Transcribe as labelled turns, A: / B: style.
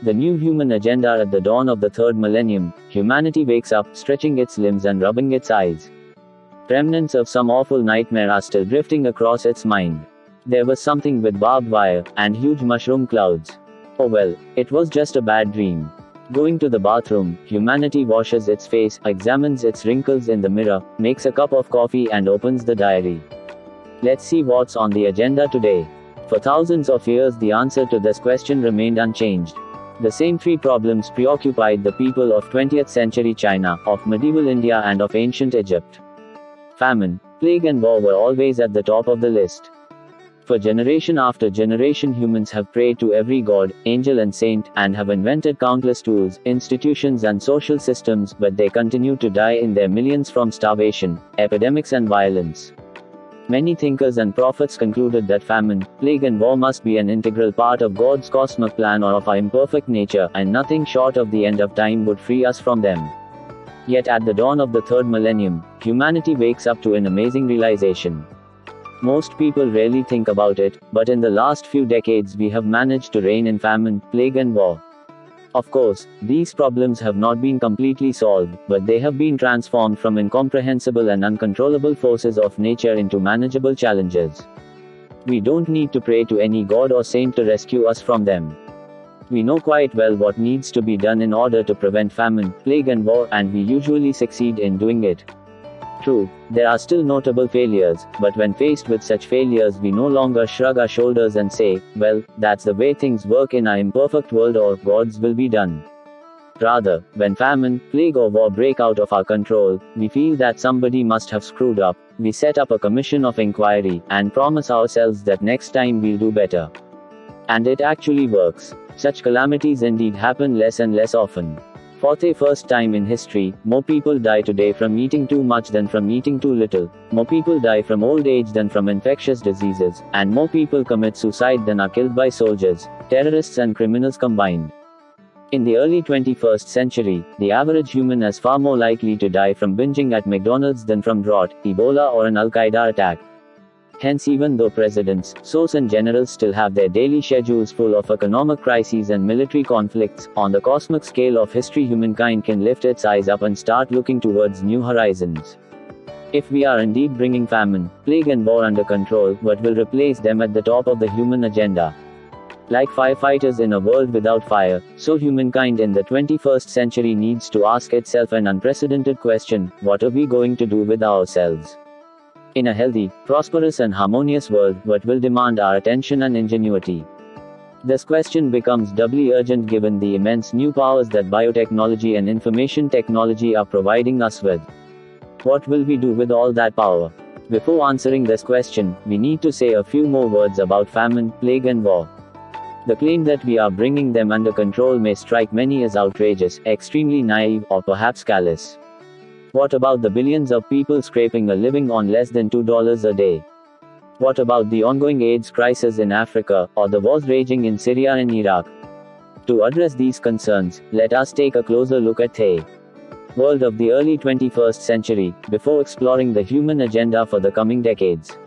A: The new human agenda at the dawn of the third millennium, humanity wakes up, stretching its limbs and rubbing its eyes. Remnants of some awful nightmare are still drifting across its mind. There was something with barbed wire, and huge mushroom clouds. Oh well, it was just a bad dream. Going to the bathroom, humanity washes its face, examines its wrinkles in the mirror, makes a cup of coffee and opens the diary. Let's see what's on the agenda today. For thousands of years the answer to this question remained unchanged. The same three problems preoccupied the people of 20th century China, of medieval India and of ancient Egypt. Famine, plague and war were always at the top of the list. For generation after generation humans have prayed to every god, angel and saint, and have invented countless tools, institutions and social systems, but they continue to die in their millions from starvation, epidemics and violence. Many thinkers and prophets concluded that famine, plague and war must be an integral part of God's cosmic plan or of our imperfect nature, and nothing short of the end of time would free us from them. Yet at the dawn of the third millennium, humanity wakes up to an amazing realization. Most people rarely think about it, but in the last few decades we have managed to rein in famine, plague and war. Of course, these problems have not been completely solved, but they have been transformed from incomprehensible and uncontrollable forces of nature into manageable challenges. We don't need to pray to any god or saint to rescue us from them. We know quite well what needs to be done in order to prevent famine, plague and war, and we usually succeed in doing it. True, there are still notable failures, but when faced with such failures we no longer shrug our shoulders and say, well, that's the way things work in our imperfect world or God's will be done. Rather, when famine, plague or war break out of our control, we feel that somebody must have screwed up, we set up a commission of inquiry, and promise ourselves that next time we'll do better. And it actually works. Such calamities indeed happen less and less often. For the first time in history, more people die today from eating too much than from eating too little, more people die from old age than from infectious diseases, and more people commit suicide than are killed by soldiers, terrorists and criminals combined. In the early 21st century, the average human is far more likely to die from binging at McDonald's than from drought, Ebola or an Al-Qaeda attack. Hence, even though presidents, sources and generals still have their daily schedules full of economic crises and military conflicts, on the cosmic scale of history humankind can lift its eyes up and start looking towards new horizons. If we are indeed bringing famine, plague and war under control, what will replace them at the top of the human agenda? Like firefighters in a world without fire, so humankind in the 21st century needs to ask itself an unprecedented question: what are we going to do with ourselves? In a healthy, prosperous and harmonious world, what will demand our attention and ingenuity? This question becomes doubly urgent given the immense new powers that biotechnology and information technology are providing us with. What will we do with all that power? Before answering this question, we need to say a few more words about famine, plague and war. The claim that we are bringing them under control may strike many as outrageous, extremely naive, or perhaps callous. What about the billions of people scraping a living on less than $2 a day? What about the ongoing AIDS crisis in Africa, or the wars raging in Syria and Iraq? To address these concerns, let us take a closer look at the world of the early 21st century, before exploring the human agenda for the coming decades.